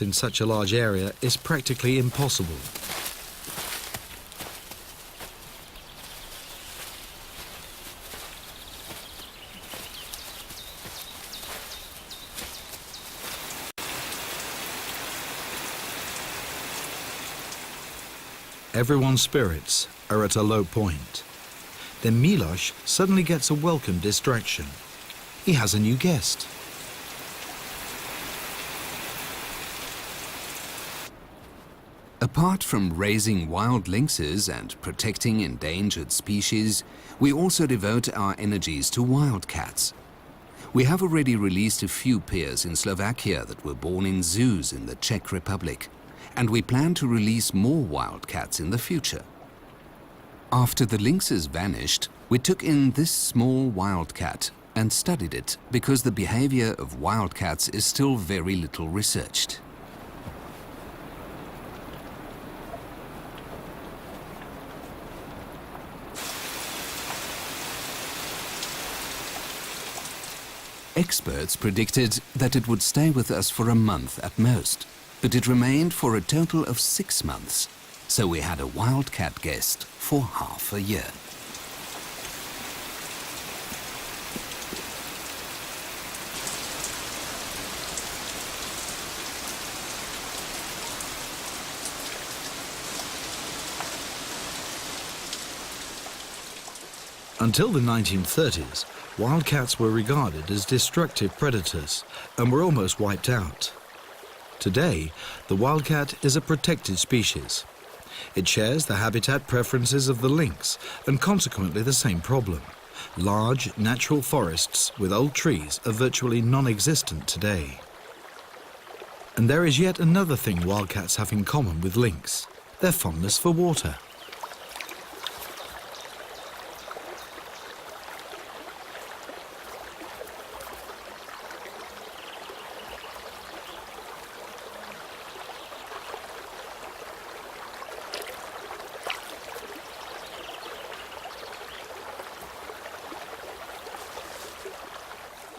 in such a large area is practically impossible. Everyone's spirits are at a low point. Then Miloš suddenly gets a welcome distraction. He has a new guest. Apart from raising wild lynxes and protecting endangered species, we also devote our energies to wildcats. We have already released a few pairs in Slovakia that were born in zoos in the Czech Republic, and we plan to release more wildcats in the future. After the lynxes vanished, we took in this small wildcat and studied it because the behavior of wildcats is still very little researched. Experts predicted that it would stay with us for a month at most, but it remained for a total of 6 months, so we had a wildcat guest for half a year. Until the 1930s, wildcats were regarded as destructive predators and were almost wiped out. Today, the wildcat is a protected species. It shares the habitat preferences of the lynx and consequently the same problem. Large, natural forests with old trees are virtually non-existent today. And there is yet another thing wildcats have in common with lynx: their fondness for water.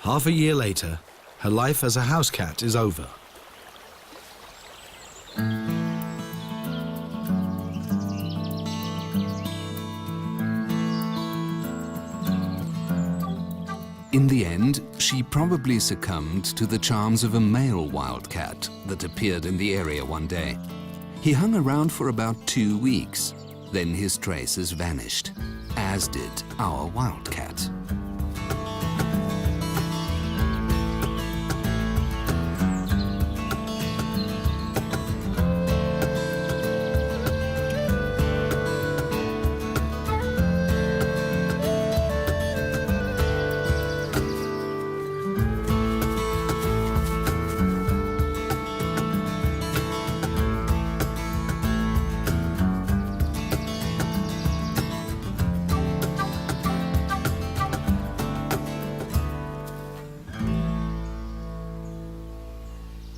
Half a year later, her life as a house cat is over. In the end, she probably succumbed to the charms of a male wildcat that appeared in the area one day. He hung around for about 2 weeks, then his traces vanished, as did our wildcat.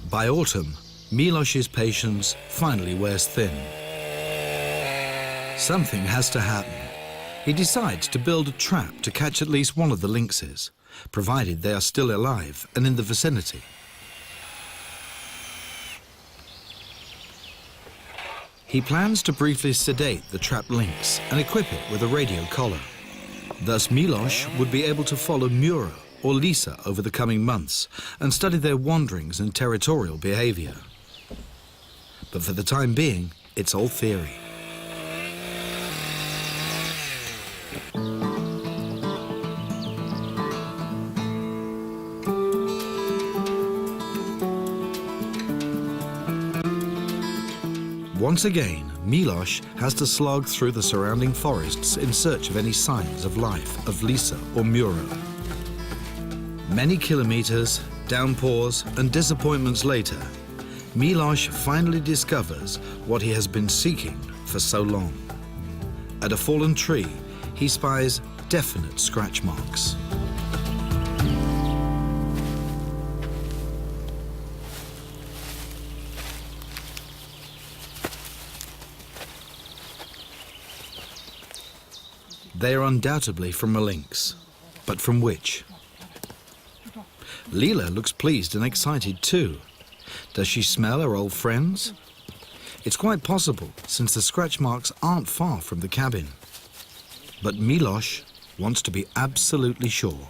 By autumn, Miloš's patience finally wears thin. Something has to happen. He decides to build a trap to catch at least one of the lynxes, provided they are still alive and in the vicinity. He plans to briefly sedate the trapped lynx and equip it with a radio collar. Thus Miloš would be able to follow Mura or Lisa over the coming months and study their wanderings and territorial behavior. But for the time being, it's all theory. Once again, Miloš has to slog through the surrounding forests in search of any signs of life of Lisa or Mura. Many kilometers, downpours and disappointments later, Miloš finally discovers what he has been seeking for so long. At a fallen tree, he spies definite scratch marks. They are undoubtedly from a lynx, but from which? Lila looks pleased and excited too. Does she smell her old friends? It's quite possible, since the scratch marks aren't far from the cabin. But Miloš wants to be absolutely sure.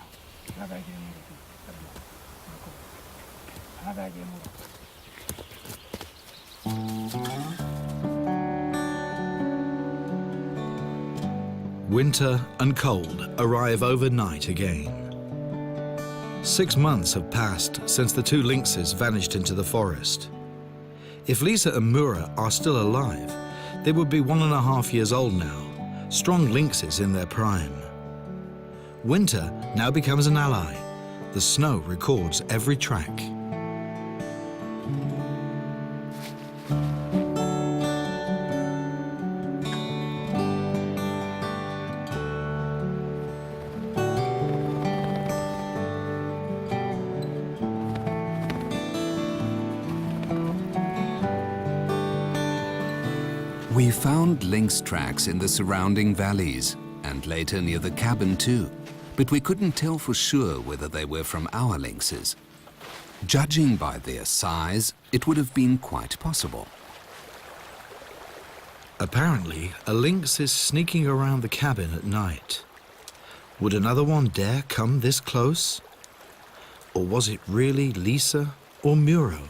Winter and cold arrive overnight again. 6 months have passed since the two lynxes vanished into the forest. If Lisa and Mura are still alive, they would be 1.5 years old now, strong lynxes in their prime. Winter now becomes an ally. The snow records every track. We found lynx tracks in the surrounding valleys, and later near the cabin too, but we couldn't tell for sure whether they were from our lynxes. Judging by their size, it would have been quite possible. Apparently, a lynx is sneaking around the cabin at night. Would another one dare come this close? Or was it really Lisa or Muro?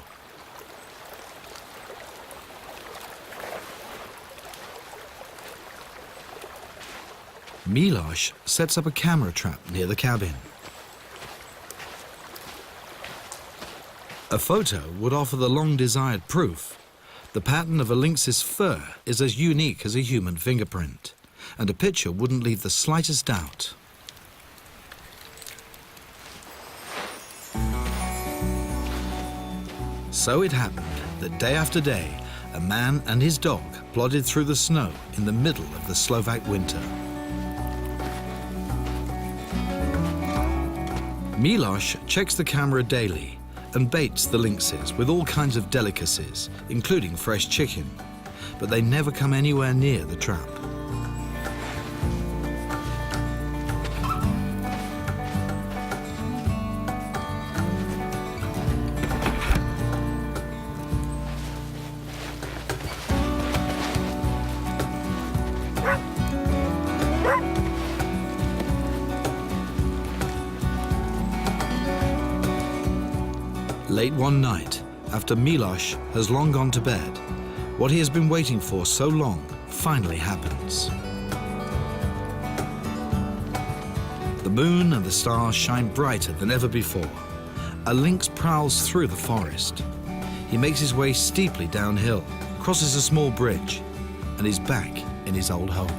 Miloš sets up a camera trap near the cabin. A photo would offer the long-desired proof. The pattern of a lynx's fur is as unique as a human fingerprint, and a picture wouldn't leave the slightest doubt. So it happened that day after day, a man and his dog plodded through the snow in the middle of the Slovak winter. Miloš checks the camera daily and baits the lynxes with all kinds of delicacies, including fresh chicken, but they never come anywhere near the trap. Late one night, after Miloš has long gone to bed, what he has been waiting for so long finally happens. The moon and the stars shine brighter than ever before. A lynx prowls through the forest. He makes his way steeply downhill, crosses a small bridge, and is back in his old home.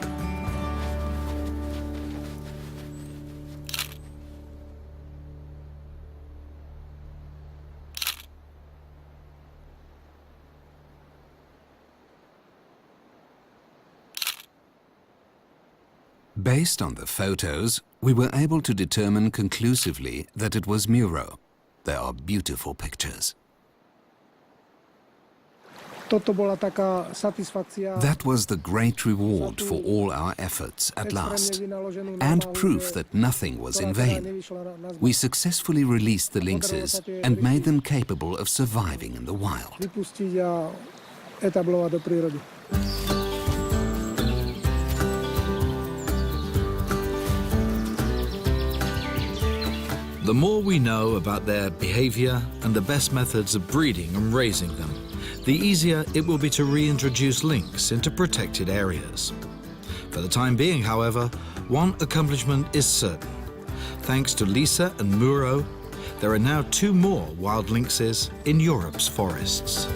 Based on the photos, we were able to determine conclusively that it was Muro. They are beautiful pictures. That was the great reward for all our efforts at last, and proof that nothing was in vain. We successfully released the lynxes and made them capable of surviving in the wild. The more we know about their behavior and the best methods of breeding and raising them, the easier it will be to reintroduce lynx into protected areas. For the time being, however, one accomplishment is certain. Thanks to Lisa and Muro, there are now 2 more wild lynxes in Europe's forests.